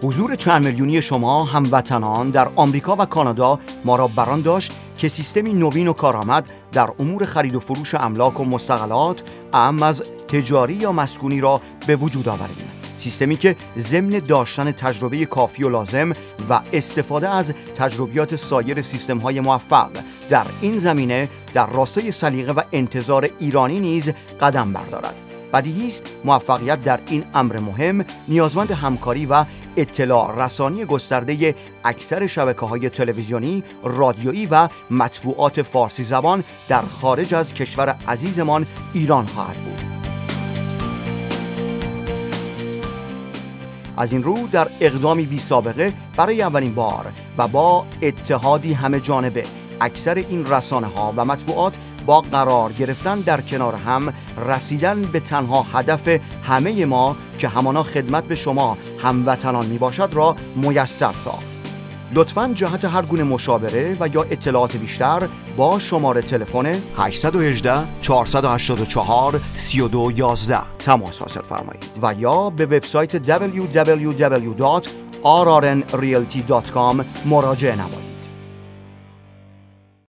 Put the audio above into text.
حضور چند میلیونی شما هموطنان در آمریکا و کانادا ما را بران داشت که سیستمی نوین و کارآمد در امور خرید و فروش املاک و مستغلات اعم از تجاری یا مسکونی را به وجود آوریم. سیستمی که ضمن داشتن تجربه کافی و لازم و استفاده از تجربیات سایر سیستم‌های موفق در این زمینه در راستای سلیقه و انتظار ایرانی نیز قدم بردارد. بدیهی است موفقیت در این امر مهم نیازمند همکاری و اطلاع رسانی گسترده اکثر شبکه‌های تلویزیونی، رادیویی و مطبوعات فارسی زبان در خارج از کشور عزیزمان ایران خواهد بود. از این رو در اقدامی بی سابقه برای اولین بار و با اتحادی همه جانبه اکثر این رسانه‌ها و مطبوعات با قرار گرفتن در کنار هم رسیدن به تنها هدف همه ما که همانا خدمت به شما هموطنان می باشد را میسر ساخت. لطفاً جهت هر گونه مشاوره و یا اطلاعات بیشتر با شماره تلفن 818 484 3211 تماس حاصل فرمایید و یا به وبسایت www.rrnrealty.com مراجعه نمایید.